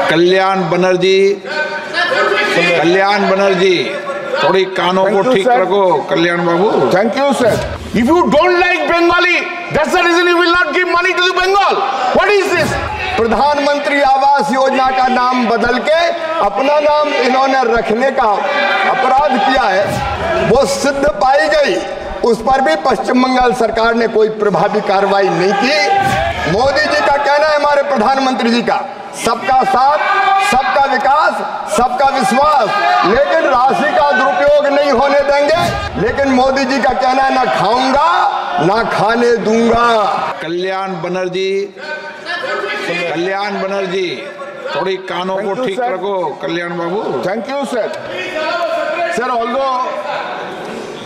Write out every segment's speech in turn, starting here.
कल्याण बनर्जी थोड़ी कानों को ठीक रखो। कल्याण बाबू, thank you sir. If you don't like Bengali, that's the reason you will not give money to the Bengal. What is this? Pradhan Mantri Awas योजना का नाम बदल के अपना नाम इन्होंने रखने का अपराध किया है, वो सिद्ध पाई गई। उस पर भी पश्चिम बंगाल सरकार ने कोई प्रभावी कार्रवाई नहीं की। मोदी जी का कहना है, हमारे प्रधानमंत्री जी का, सबका साथ, सबका विकास, सबका विश्वास, लेकिन राशि का दुरुपयोग नहीं होने देंगे। लेकिन मोदी जी का कहना है, ना खाऊंगा ना खाने दूंगा। कल्याण बनर्जी थोड़ी कानों को ठीक रखो। कल्याण बाबू, thank you sir. Sir, although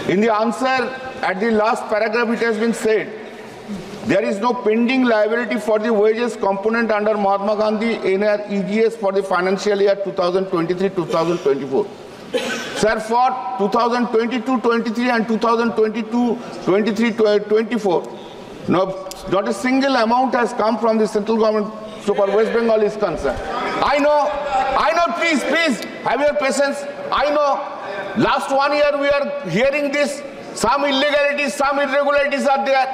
in the answer at the last paragraph it has been said there is no pending liability for the wages component under Mahatma Gandhi NREGS for the financial year 2023-2024. Sir, for 2022-23 and 2022-23-24, not a single amount has come from the central government so far West Bengal is concerned. I know, please, have your patience. I know, last 1 year we are hearing this, some illegalities, some irregularities are there.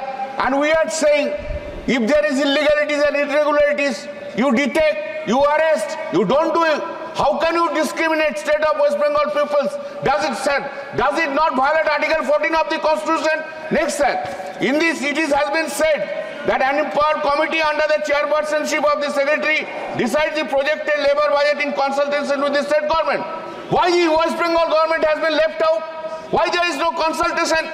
And we are saying, if there is illegalities and irregularities, you detect, you arrest, you don't do it. How can you discriminate state of West Bengal peoples? Does it not violate Article 14 of the Constitution? Next, sir, in this it has been said that an empowered committee under the chairpersonship of the secretary decides the projected labor budget in consultation with the state government. Why the West Bengal government has been left out? Why there is no consultation?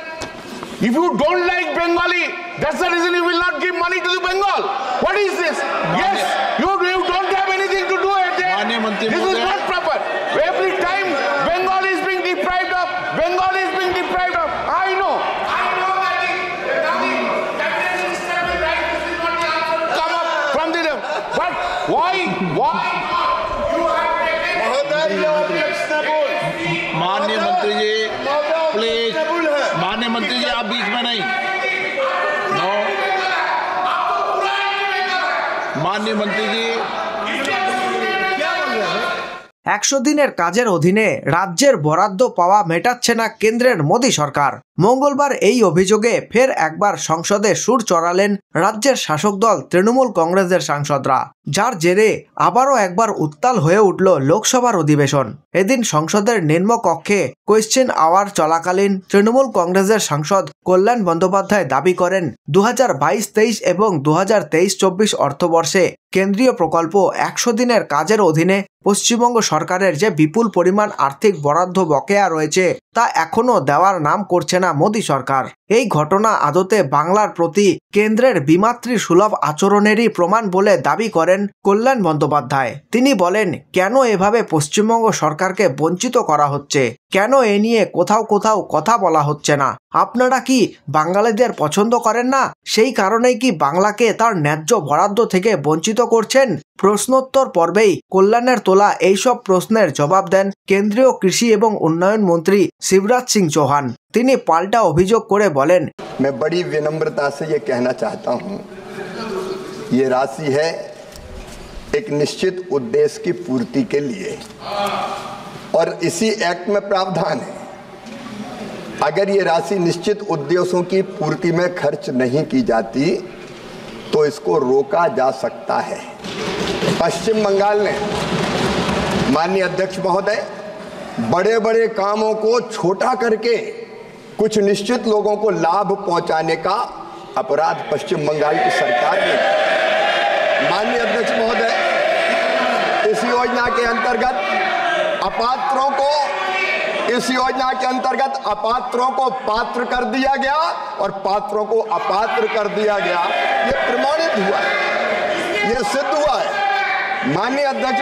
If you don't like Bengali, that's the reason you will not give money to the Bengal. What is this? Yes, you don't have anything to do with it. This is not proper. Every time Bengal is being deprived of, I know that the cabinet minister will write this is not the answer. Come up from the but why? You have taken माननीय मंत्री जी, please, माननीय मंत्री जी आप बीच में नहीं। No, माननीय मंत्री जी, 100 দিনের কাজের অধীনে রাজ্যের বরাদ্দ পাওয়া মেটাচ্ছে না কেন্দ্রের মোদী সরকার। মঙ্গলবার এই অভিযোগে ফের একবার সংসদে সুর চড়ালেন রাজ্যের শাসক দল তৃণমূল কংগ্রেসের সাংসদরা, যার জেরে আবারও একবার উত্তাল হয়ে উঠল লোকসভার অধিবেশন। এদিন সংসদের নিম্নকক্ষে কোয়েশ্চেন আওয়ার চলাকালীন তৃণমূল কংগ্রেসের সাংসদ কল্যাণ বন্দ্যোপাধ্যায় দাবি করেন 2022-23 এবং 2023-24 অর্থবর্ষে কেন্দ্রীয় প্রকল্প 100 দিনের কাজের অধীনে পশ্চিমবঙ্গ সরকারের যে বিপুল পরিমাণ আর্থিক বরাদ্দ বকেয়া রয়েছে তা এখনো দেওয়ার নাম করছে না মোদী সরকার। এই ঘটনা আদতে বাংলার প্রতি কেন্দ্রের বিমাতৃ সুলভ আচরণেরই প্রমাণ বলে দাবি করেন কল্যাণ বন্দ্যোপাধ্যায়। তিনি বলেন, কেন এভাবে পশ্চিমবঙ্গ সরকারকে বঞ্চিত করা হচ্ছে, কেন এ নিয়ে কোথাও কথা বলা হচ্ছে না? আপনারা কি বাঙালিদের পছন্দ করেন না? সেই কারণেই কি বাংলাকে তার ন্যায্য বরাদ্দ থেকে বঞ্চিত করছেন? প্রশ্নোত্তর পর্বেই কল্যাণের তোলা এইসব প্রশ্নের জবাব দেন কেন্দ্রীয় কৃষি এবং উন্নয়ন মন্ত্রী শিবরাজ সিং চৌহান। তিনি পাল্টা অভিযোগ করে বলেন, मैं बड़ी विनम्रता से ये कहना चाहता हूँ, ये राशि है एक निश्चित उद्देश्य की पूर्ति के लिए और इसी एक्ट में प्रावधान है, अगर ये राशि निश्चित उद्देश्यों की पूर्ति में खर्च नहीं की जाती तो इसको रोका जा सकता है। पश्चिम बंगाल ने, माननीय अध्यक्ष महोदय, बड़े बड़े कामों को छोटा करके कुछ निश्चित लोगों को लाभ पहुंचाने का अपराध पश्चिम बंगाल की सरकार ने। माननीय अध्यक्ष महोदय, इस योजना के अंतर्गत अपात्रों को पात्र कर दिया गया और पात्रों को अपात्र कर दिया गया। ये प्रमाणित हुआ है, ये सिद्ध हुआ है। माननीय अध्यक्ष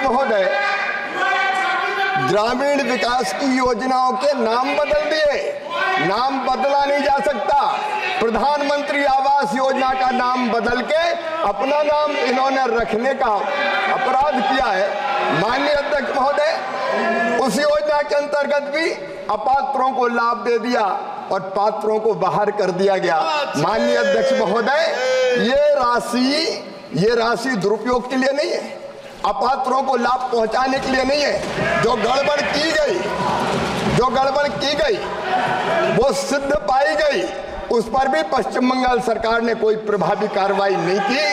महोदय, ग्रामीण विकास की योजनाओं के नाम बदल दिए, नाम बदला नहीं जा सकता। प्रधानमंत्री आवास योजना का नाम बदल के अपना नाम इन्होंने रखने का अपराध किया है। माननीय अध्यक्ष महोदय, उस योजना के अंतर्गत भी अपात्रों को लाभ दे दिया और पात्रों को बाहर कर दिया गया। माननीय अध्यक्ष महोदय, ये राशि दुरुपयोग के लिए नहीं है, अपात्रों को लाभ पहुंचाने के लिए नहीं है। जो गड़बड़ की गई वो सिद्ध पाई गई, उस पर भी पश्चिम बंगाल सरकार ने कोई प्रभावी कार्रवाई नहीं की।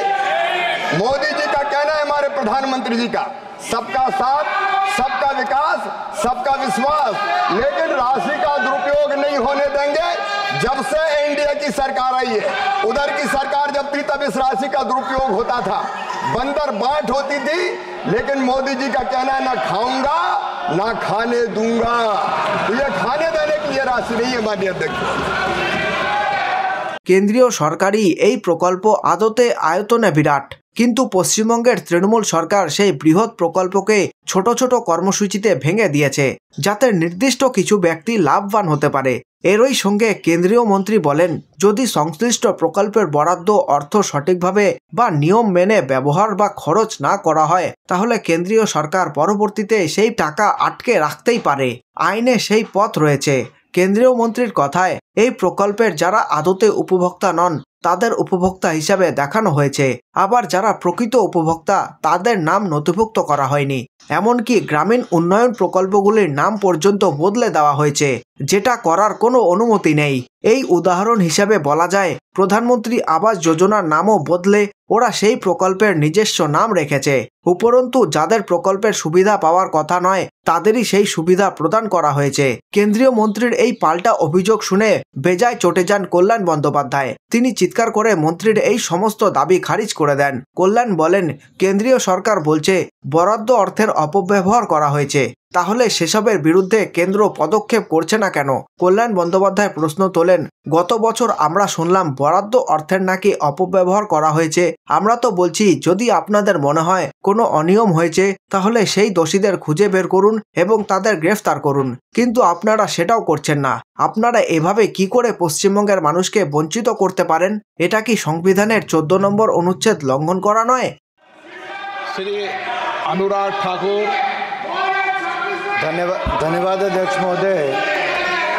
मोदी जी का कहना है, हमारे प्रधानमंत्री जी का, सबका साथ, सबका विकास, सबका विश्वास, लेकिन राशि का दुरुपयोग नहीं होने देंगे। जब से एनडीए की सरकार आई है, उधर की सरकार जब थी तब इस राशि का दुरुपयोग होता था, बंदर बांट होती थी, लेकिन मोदी जी का कहना है, ना खाऊंगा ना खाने दूंगा। तो ये खाने देने के लिए राशि नहीं है माननीय अध्यक्ष। কেন্দ্রীয় সরকারি এই প্রকল্প আদতে আয়তনে বিরাট, কিন্তু পশ্চিমবঙ্গের তৃণমূল সরকার সেই বৃহৎ প্রকল্পকে ছোট ছোট কর্মসূচিতে ভেঙে দিয়েছে, যাতে নির্দিষ্ট কিছু ব্যক্তি লাভবান হতে পারে। এরই সঙ্গে কেন্দ্রীয় মন্ত্রী বলেন, যদি সংশ্লিষ্ট প্রকল্পের বরাদ্দ অর্থ সঠিকভাবে বা নিয়ম মেনে ব্যবহার বা খরচ না করা হয়, তাহলে কেন্দ্রীয় সরকার পরবর্তীতে সেই টাকা আটকে রাখতেই পারে। আইনে সেই পথ রয়েছে। কেন্দ্রীয় মন্ত্রীর কথায়, এই প্রকল্পের যারা আদতে উপভোক্তা নন তাদের উপভোক্তা হিসাবে দেখানো হয়েছে, আবার যারা প্রকৃত উপভোক্তা তাদের নাম নথিভুক্ত করা হয়নি। এমনকি গ্রামীণ উন্নয়ন প্রকল্পগুলির নাম পর্যন্ত বদলে দেওয়া হয়েছে, যেটা করার কোনো অনুমতি নেই। এই উদাহরণ হিসাবে বলা যায়, প্রধানমন্ত্রী আবাস যোজনার নামও বদলে ওরা সেই প্রকল্পের নিজস্ব নাম রেখেছে। উপরন্তু যাদের প্রকল্পের সুবিধা পাওয়ার কথা নয় তাদেরই সেই সুবিধা প্রদান করা হয়েছে। কেন্দ্রীয় মন্ত্রীর এই পাল্টা অভিযোগ শুনে বেজায় চটে যান কল্যাণ বন্দ্যোপাধ্যায়। তিনি চিৎকার করে মন্ত্রীর এই সমস্ত দাবি খারিজ করে দেন। কল্যাণ বলেন, কেন্দ্রীয় সরকার বলছে বরাদ্দ অর্থের অপব্যবহার করা হয়েছে, তাহলে সেসবের বিরুদ্ধে কেন্দ্র পদক্ষেপ করছে না কেন? কল্যাণ বন্দ্যোপাধ্যায় প্রশ্ন তোলেন, গত বছর আমরা শুনলাম বরাদ্দ অর্থের নাকি অপব্যবহার করা হয়েছে। আমরা তো বলছি, যদি আপনাদের মনে হয় কোনো অনিয়ম হয়েছে তাহলে সেই দোষীদের খুঁজে বের করুন এবং তাদের গ্রেফতার করুন, কিন্তু আপনারা সেটাও করছেন না। আপনারা এভাবে কি করে পশ্চিমবঙ্গের মানুষকে বঞ্চিত করতে পারেন? এটা কি সংবিধানের 14 নম্বর অনুচ্ছেদ লঙ্ঘন করা নয়? श्री अनुराग ठाकुर। धन्यवाद अध्यक्ष महोदय।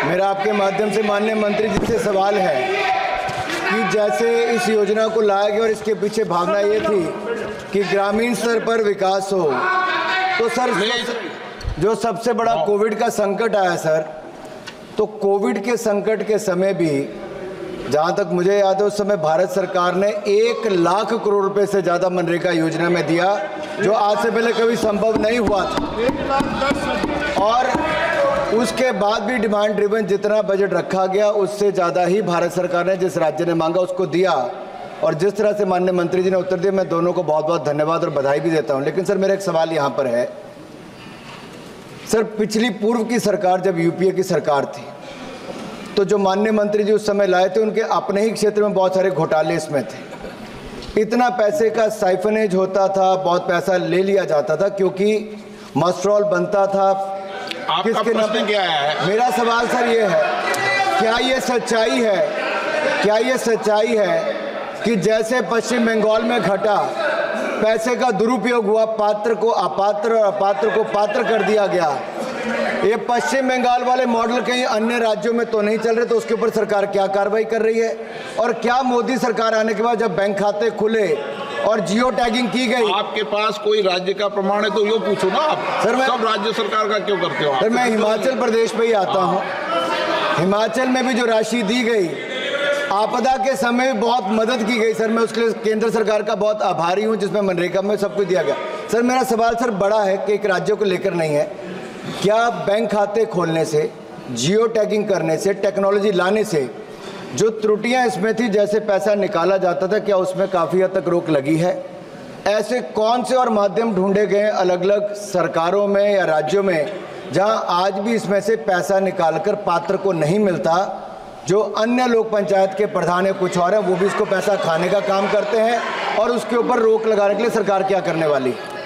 मेरा आपके माध्यम से माननीय मंत्री जी से सवाल है कि जैसे इस योजना को लाया गया और इसके पीछे भावना ये थी कि ग्रामीण स्तर पर विकास हो, तो सर जो सबसे बड़ा कोविड का संकट आया सर, तो कोविड के संकट के समय भी जहाँ तक मुझे याद है उस समय भारत सरकार ने 1 लाख करोड़ रुपए से ज़्यादा मनरेगा योजना में दिया, जो आज से पहले कभी संभव नहीं हुआ था। और उसके बाद भी डिमांड ड्रिवन जितना बजट रखा गया उससे ज़्यादा ही भारत सरकार ने जिस राज्य ने मांगा उसको दिया। और जिस तरह से माननीय मंत्री जी ने उत्तर दिया, मैं दोनों को बहुत बहुत धन्यवाद और बधाई भी देता हूँ। लेकिन सर मेरा एक सवाल यहाँ पर है, सर पिछली पूर्व की सरकार जब यूपीए की सरकार थी, तो जो माननीय मंत्री जी उस समय लाए थे उनके अपने ही क्षेत्र में बहुत सारे घोटाले इसमें थे। इतना पैसे का साइफनेज होता था, बहुत पैसा ले लिया जाता था क्योंकि मस्ट्रॉल बनता था। आपका प्रश्न क्या है? मेरा सवाल सर ये है, क्या ये सच्चाई है कि जैसे पश्चिम बंगाल में घटा, पैसे का दुरुपयोग हुआ, पात्र को अपात्र और अपात्र को पात्र कर दिया गया, ये पश्चिम बंगाल वाले मॉडल कहीं अन्य राज्यों में तो नहीं चल रहे, तो उसके ऊपर सरकार क्या कार्रवाई कर रही है? और क्या मोदी सरकार आने के बाद जब बैंक खाते खुले और जियो टैगिंग की गई, आपके पास कोई राज्य का प्रमाण है तो यो पूछो ना आप। सर मैं सब राज्य सरकार का क्यों करते हो आप? सर मैं हिमाचल प्रदेश पे ही आता हूँ। हिमाचल में भी जो राशि दी गई, आपदा के समय में बहुत मदद की गई सर, मैं उसके लिए केंद्र सरकार का बहुत आभारी हूँ, जिसमें मनरेगा में सब कुछ दिया गया। सर मेरा सवाल सर बड़ा है कि एक राज्य को लेकर नहीं है, क्या बैंक खाते खोलने से, जियो टैगिंग करने से, टेक्नोलॉजी लाने से जो त्रुटियां इसमें थी, जैसे पैसा निकाला जाता था, क्या उसमें काफ़ी हद तक रोक लगी है? ऐसे कौन से और माध्यम ढूंढे गए अलग अलग सरकारों में या राज्यों में जहां आज भी इसमें से पैसा निकालकर पात्र को नहीं मिलता? जो अन्य लोक पंचायत के प्रधान है कुछ और है, वो भी इसको पैसा खाने का काम करते हैं, और उसके ऊपर रोक लगाने के लिए सरकार क्या करने वाली है?